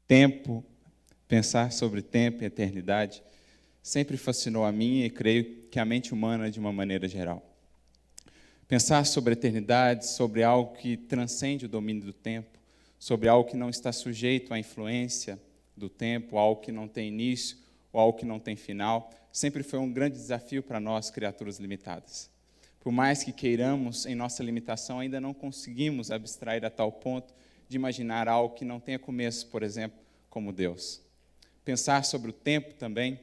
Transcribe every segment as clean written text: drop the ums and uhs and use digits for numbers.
Tempo, pensar sobre tempo e eternidade, sempre fascinou a mim e creio que a mente humana de uma maneira geral. Pensar sobre a eternidade, sobre algo que transcende o domínio do tempo, sobre algo que não está sujeito à influência do tempo, algo que não tem início ou algo que não tem final, sempre foi um grande desafio para nós, criaturas limitadas. Por mais que queiramos, em nossa limitação, ainda não conseguimos abstrair a tal ponto de imaginar algo que não tenha começo, por exemplo, como Deus. Pensar sobre o tempo também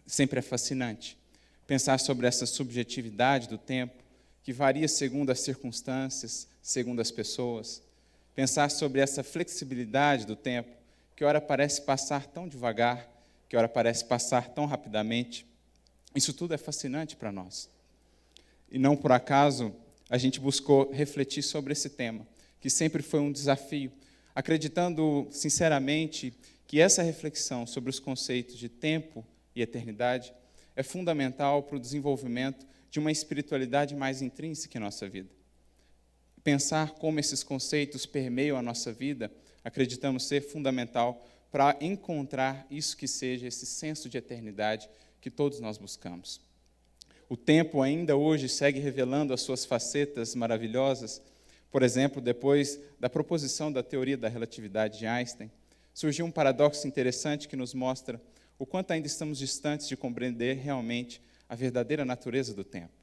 sempre é fascinante. Pensar sobre essa subjetividade do tempo, que varia segundo as circunstâncias, segundo as pessoas. Pensar sobre essa flexibilidade do tempo, que ora parece passar tão devagar, que ora parece passar tão rapidamente. Isso tudo é fascinante para nós. E não por acaso a gente buscou refletir sobre esse tema, que sempre foi um desafio, acreditando sinceramente que essa reflexão sobre os conceitos de tempo e eternidade é fundamental para o desenvolvimento de uma espiritualidade mais intrínseca em nossa vida. Pensar como esses conceitos permeiam a nossa vida, acreditamos ser fundamental para encontrar isso que seja esse senso de eternidade que todos nós buscamos. O tempo ainda hoje segue revelando as suas facetas maravilhosas. Por exemplo, depois da proposição da teoria da relatividade de Einstein, surgiu um paradoxo interessante que nos mostra o quanto ainda estamos distantes de compreender realmente a verdadeira natureza do tempo.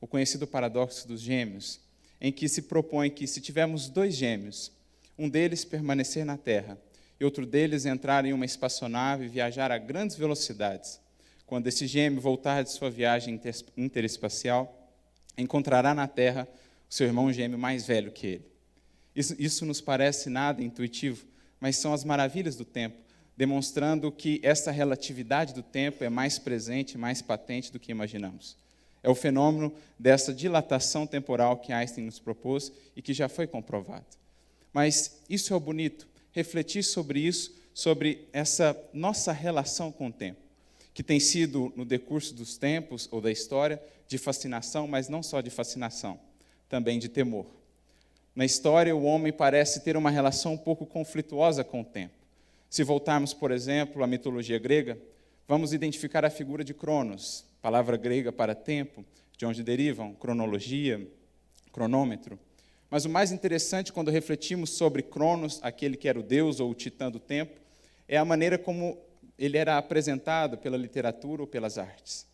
O conhecido paradoxo dos gêmeos, em que se propõe que, se tivermos dois gêmeos, um deles permanecer na Terra e outro deles entrar em uma espaçonave e viajar a grandes velocidades, quando esse gêmeo voltar de sua viagem interespacial, encontrará na Terra o seu irmão gêmeo mais velho que ele. Isso nos parece nada intuitivo, mas são as maravilhas do tempo, demonstrando que essa relatividade do tempo é mais presente, mais patente do que imaginamos. É o fenômeno dessa dilatação temporal que Einstein nos propôs e que já foi comprovado. Mas isso é o bonito, refletir sobre isso, sobre essa nossa relação com o tempo, que tem sido, no decurso dos tempos ou da história, de fascinação, mas não só de fascinação, também de temor. Na história, o homem parece ter uma relação um pouco conflituosa com o tempo. Se voltarmos, por exemplo, à mitologia grega, vamos identificar a figura de Cronos, palavra grega para tempo, de onde derivam cronologia, cronômetro. Mas o mais interessante, quando refletimos sobre Cronos, aquele que era o deus ou o titã do tempo, é a maneira como ele era apresentado pela literatura ou pelas artes.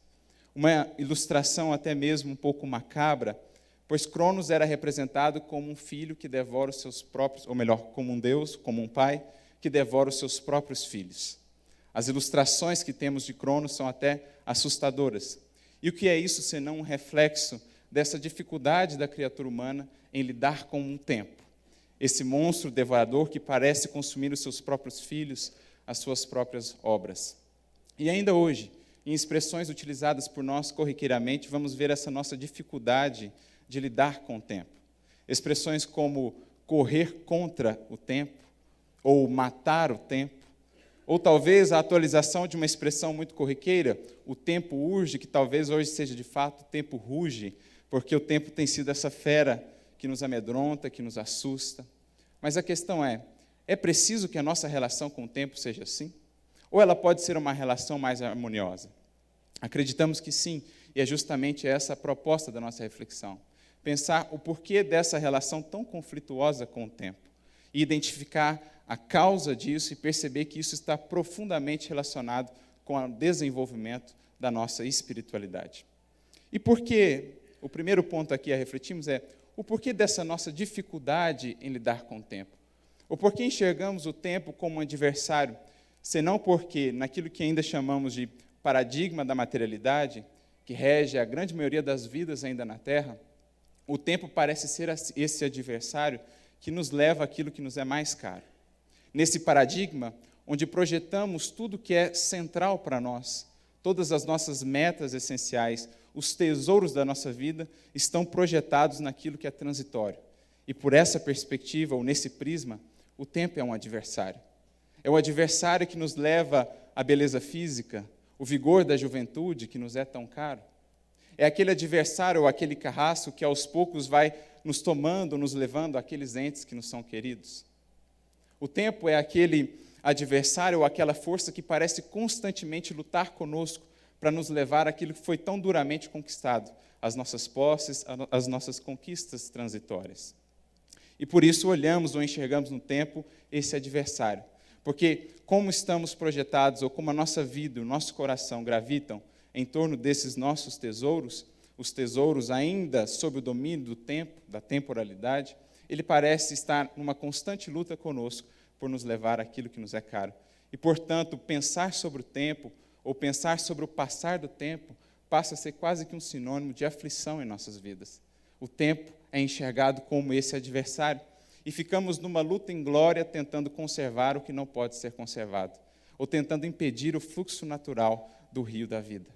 Uma ilustração até mesmo um pouco macabra, pois Cronos era representado como um filho que devora os seus próprios, ou melhor, como um deus, como um pai, que devora os seus próprios filhos. As ilustrações que temos de Cronos são até assustadoras. E o que é isso senão um reflexo dessa dificuldade da criatura humana em lidar com o tempo? Esse monstro devorador que parece consumir os seus próprios filhos, as suas próprias obras. E ainda hoje, em expressões utilizadas por nós corriqueiramente, vamos ver essa nossa dificuldade de lidar com o tempo. Expressões como correr contra o tempo, ou matar o tempo, ou talvez a atualização de uma expressão muito corriqueira, o tempo urge, que talvez hoje seja de fato o tempo ruge, porque o tempo tem sido essa fera que nos amedronta, que nos assusta. Mas a questão é preciso que a nossa relação com o tempo seja assim? Ou ela pode ser uma relação mais harmoniosa? Acreditamos que sim, e é justamente essa a proposta da nossa reflexão. Pensar o porquê dessa relação tão conflituosa com o tempo e identificar a causa disso e perceber que isso está profundamente relacionado com o desenvolvimento da nossa espiritualidade. E por que, o primeiro ponto aqui a refletirmos é o porquê dessa nossa dificuldade em lidar com o tempo. O porquê enxergamos o tempo como um adversário, senão porque, naquilo que ainda chamamos de paradigma da materialidade, que rege a grande maioria das vidas ainda na Terra, o tempo parece ser esse adversário que nos leva àquilo que nos é mais caro. Nesse paradigma, onde projetamos tudo que é central para nós, todas as nossas metas essenciais, os tesouros da nossa vida, estão projetados naquilo que é transitório. E por essa perspectiva, ou nesse prisma, o tempo é um adversário. É o adversário que nos leva à beleza física, o vigor da juventude que nos é tão caro. É aquele adversário ou aquele carrasco que aos poucos vai nos tomando, nos levando àqueles entes que nos são queridos. O tempo é adversário ou aquela força que parece constantemente lutar conosco para nos levar àquilo que foi tão duramente conquistado, as nossas posses, as nossas conquistas transitórias. E por isso olhamos ou enxergamos no tempo esse adversário. Porque como estamos projetados, ou como a nossa vida, o nosso coração gravitam em torno desses nossos tesouros, os tesouros ainda sob o domínio do tempo, da temporalidade, ele parece estar numa constante luta conosco por nos levar àquilo que nos é caro. E, portanto, pensar sobre o tempo, ou pensar sobre o passar do tempo, passa a ser quase que um sinônimo de aflição em nossas vidas. O tempo é enxergado como esse adversário, e ficamos numa luta inglória tentando conservar o que não pode ser conservado, ou tentando impedir o fluxo natural do rio da vida.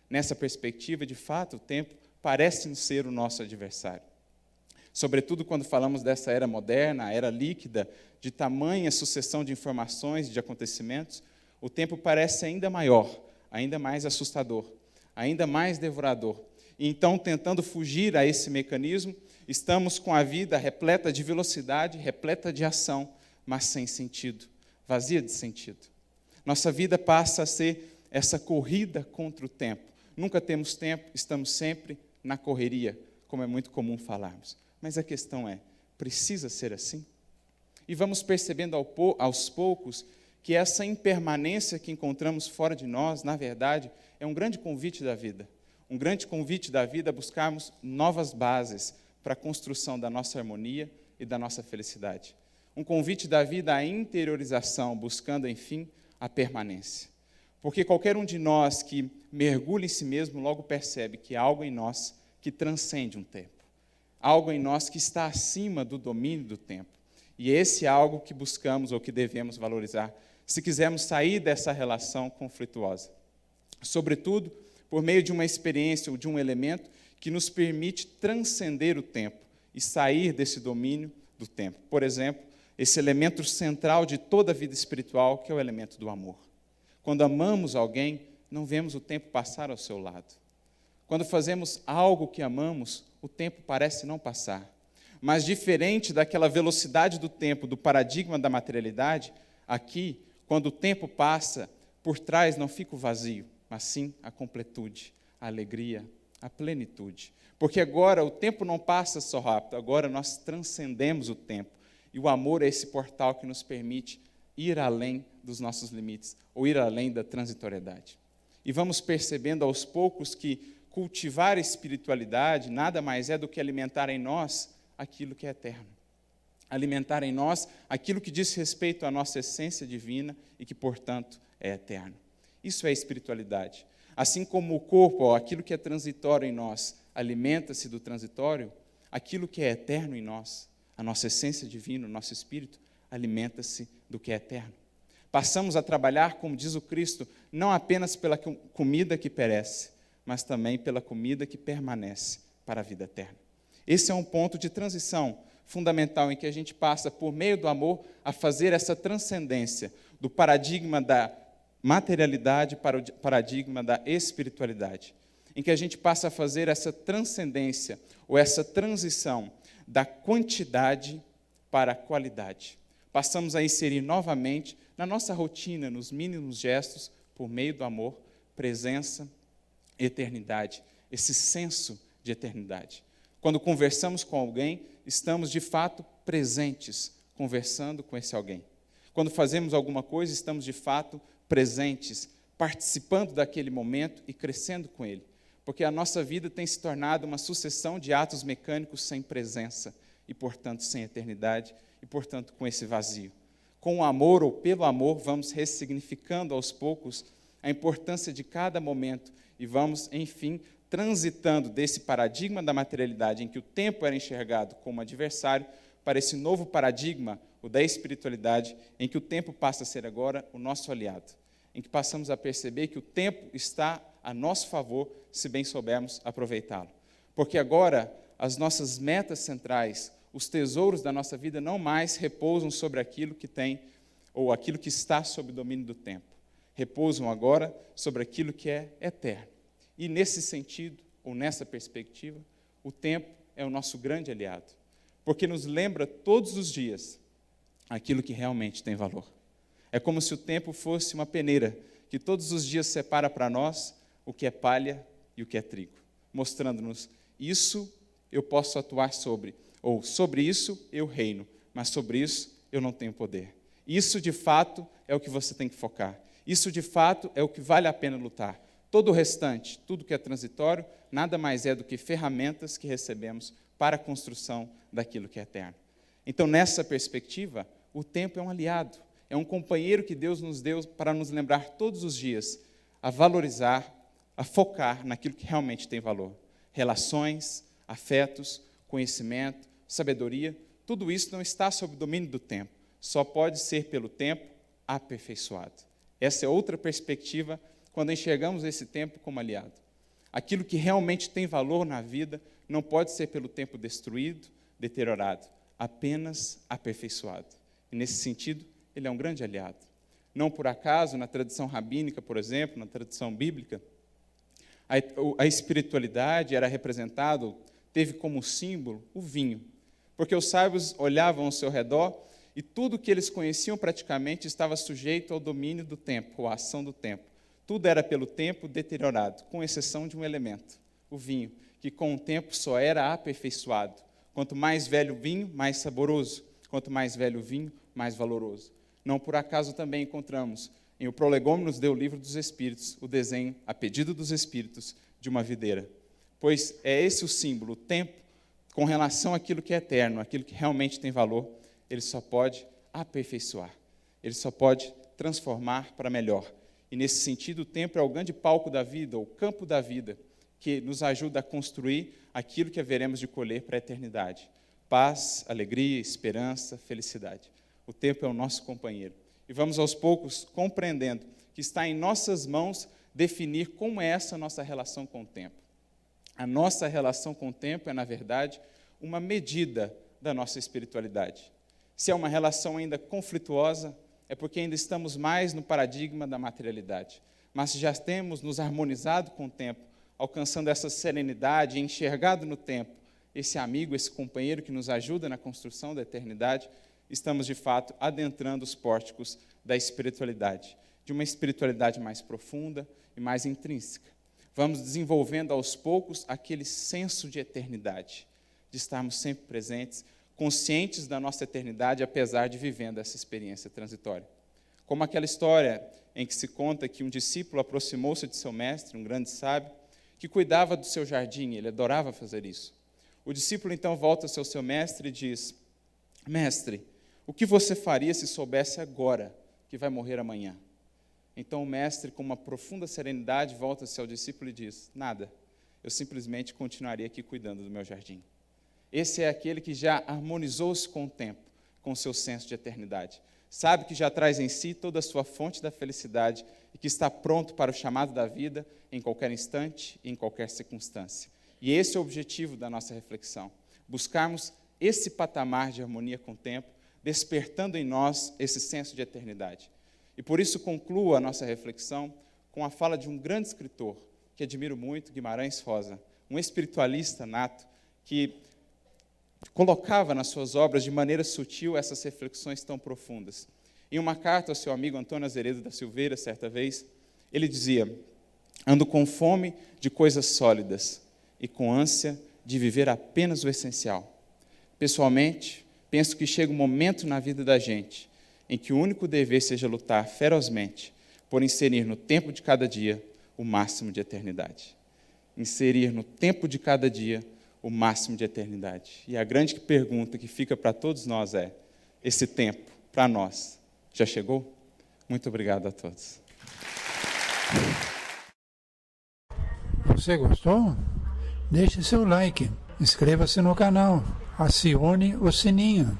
Nessa perspectiva, de fato, o tempo parece ser o nosso adversário. Sobretudo quando falamos dessa era moderna, a era líquida, de tamanha sucessão de informações, de acontecimentos, o tempo parece ainda maior, ainda mais assustador, ainda mais devorador. E então, tentando fugir a esse mecanismo, estamos com a vida repleta de velocidade, repleta de ação, mas sem sentido, vazia de sentido. Nossa vida passa a ser essa corrida contra o tempo. Nunca temos tempo, estamos sempre na correria, como é muito comum falarmos. Mas a questão é, precisa ser assim? E vamos percebendo aos poucos que essa impermanência que encontramos fora de nós, na verdade, é um grande convite da vida. Um grande convite da vida a buscarmos novas bases para a construção da nossa harmonia e da nossa felicidade. Um convite da vida à interiorização, buscando, enfim, a permanência. Porque qualquer um de nós que mergulha em si mesmo logo percebe que há algo em nós que transcende um tempo. Algo em nós que está acima do domínio do tempo. E esse é algo que buscamos ou que devemos valorizar, se quisermos sair dessa relação conflituosa. Sobretudo, por meio de uma experiência ou de um elemento que nos permite transcender o tempo e sair desse domínio do tempo. Por exemplo, esse elemento central de toda a vida espiritual, que é o elemento do amor. Quando amamos alguém, não vemos o tempo passar ao seu lado. Quando fazemos algo que amamos, o tempo parece não passar. Mas diferente daquela velocidade do tempo, do paradigma da materialidade, aqui, quando o tempo passa, por trás não fica o vazio, mas sim a completude, a alegria, a plenitude. Porque agora o tempo não passa só rápido, agora nós transcendemos o tempo. E o amor é esse portal que nos permite ir além dos nossos limites, ou ir além da transitoriedade. E vamos percebendo aos poucos que cultivar a espiritualidade nada mais é do que alimentar em nós aquilo que é eterno. Alimentar em nós aquilo que diz respeito à nossa essência divina e que, portanto, é eterno. Isso é espiritualidade. Assim como o corpo, aquilo que é transitório em nós, alimenta-se do transitório, aquilo que é eterno em nós, a nossa essência divina, o nosso espírito, alimenta-se do que é eterno. Passamos a trabalhar, como diz o Cristo, não apenas pela comida que perece, mas também pela comida que permanece para a vida eterna. Esse é um ponto de transição fundamental em que a gente passa, por meio do amor, a fazer essa transcendência do paradigma da materialidade para o paradigma da espiritualidade, em que a gente passa a fazer essa transcendência, ou essa transição da quantidade para a qualidade. Passamos a inserir novamente na nossa rotina, nos mínimos gestos, por meio do amor, presença, eternidade, esse senso de eternidade. Quando conversamos com alguém, estamos de fato presentes, conversando com esse alguém. Quando fazemos alguma coisa, estamos de fato presentes, participando daquele momento e crescendo com ele. Porque a nossa vida tem se tornado uma sucessão de atos mecânicos sem presença e, portanto, sem eternidade e, portanto, com esse vazio. Com o amor ou pelo amor, vamos ressignificando aos poucos a importância de cada momento e vamos, enfim, transitando desse paradigma da materialidade em que o tempo era enxergado como adversário para esse novo paradigma, o da espiritualidade, em que o tempo passa a ser agora o nosso aliado, em que passamos a perceber que o tempo está a nosso favor, se bem soubermos aproveitá-lo. Porque agora as nossas metas centrais, os tesouros da nossa vida não mais repousam sobre aquilo que tem, ou aquilo que está sob o domínio do tempo. Repousam agora sobre aquilo que é eterno. E nesse sentido, ou nessa perspectiva, o tempo é o nosso grande aliado, porque nos lembra todos os dias aquilo que realmente tem valor. É como se o tempo fosse uma peneira que todos os dias separa para nós o que é palha e o que é trigo, mostrando-nos: isso eu posso atuar sobre, ou sobre isso eu reino, mas sobre isso eu não tenho poder. Isso, de fato, é o que você tem que focar. Isso, de fato, é o que vale a pena lutar. Todo o restante, tudo que é transitório, nada mais é do que ferramentas que recebemos para a construção daquilo que é eterno. Então, nessa perspectiva, o tempo é um aliado, é um companheiro que Deus nos deu para nos lembrar todos os dias a valorizar, a focar naquilo que realmente tem valor. Relações, afetos, conhecimento, sabedoria, tudo isso não está sob o domínio do tempo, só pode ser pelo tempo aperfeiçoado. Essa é outra perspectiva quando enxergamos esse tempo como aliado. Aquilo que realmente tem valor na vida não pode ser pelo tempo destruído, deteriorado, apenas aperfeiçoado. E nesse sentido, ele é um grande aliado. Não por acaso, na tradição rabínica, por exemplo, na tradição bíblica, a espiritualidade era representada, teve como símbolo o vinho, porque os sábios olhavam ao seu redor e tudo que eles conheciam praticamente estava sujeito ao domínio do tempo, ou à ação do tempo. Tudo era pelo tempo deteriorado, com exceção de um elemento, o vinho, que com o tempo só era aperfeiçoado. Quanto mais velho o vinho, mais saboroso. Quanto mais velho o vinho, mais valoroso. Não por acaso também encontramos em O Prolegômenos do Livro dos Espíritos o desenho, a pedido dos Espíritos, de uma videira. Pois é esse o símbolo, o tempo, com relação àquilo que é eterno, aquilo que realmente tem valor, ele só pode aperfeiçoar, ele só pode transformar para melhor. E nesse sentido, o tempo é o grande palco da vida, o campo da vida, que nos ajuda a construir aquilo que haveremos de colher para a eternidade. Paz, alegria, esperança, felicidade. O tempo é o nosso companheiro. E vamos aos poucos compreendendo que está em nossas mãos definir como é essa nossa relação com o tempo. A nossa relação com o tempo é, na verdade, uma medida da nossa espiritualidade. Se é uma relação ainda conflituosa, é porque ainda estamos mais no paradigma da materialidade. Mas se já temos nos harmonizado com o tempo, alcançando essa serenidade, enxergado no tempo, esse amigo, esse companheiro que nos ajuda na construção da eternidade, estamos, de fato, adentrando os pórticos da espiritualidade, de uma espiritualidade mais profunda e mais intrínseca. Vamos desenvolvendo aos poucos aquele senso de eternidade, de estarmos sempre presentes, conscientes da nossa eternidade, apesar de vivendo essa experiência transitória. Como aquela história em que se conta que um discípulo aproximou-se de seu mestre, um grande sábio, que cuidava do seu jardim, ele adorava fazer isso. O discípulo então volta ao seu mestre e diz: mestre, o que você faria se soubesse agora que vai morrer amanhã? Então o mestre, com uma profunda serenidade, volta-se ao discípulo e diz: nada, eu simplesmente continuaria aqui cuidando do meu jardim. Esse é aquele que já harmonizou-se com o tempo, com o seu senso de eternidade. Sabe que já traz em si toda a sua fonte da felicidade e que está pronto para o chamado da vida em qualquer instante e em qualquer circunstância. E esse é o objetivo da nossa reflexão, buscarmos esse patamar de harmonia com o tempo, despertando em nós esse senso de eternidade. E por isso concluo a nossa reflexão com a fala de um grande escritor, que admiro muito, Guimarães Rosa, um espiritualista nato, que colocava nas suas obras de maneira sutil essas reflexões tão profundas. Em uma carta ao seu amigo Antônio Azeredo da Silveira, certa vez, ele dizia: ando com fome de coisas sólidas e com ânsia de viver apenas o essencial. Pessoalmente, penso que chega um momento na vida da gente em que o único dever seja lutar ferozmente por inserir no tempo de cada dia o máximo de eternidade. Inserir no tempo de cada dia o máximo de eternidade. E a grande pergunta que fica para todos nós é: esse tempo, para nós, já chegou? Muito obrigado a todos. Você gostou? Deixe seu like, inscreva-se no canal, acione o sininho.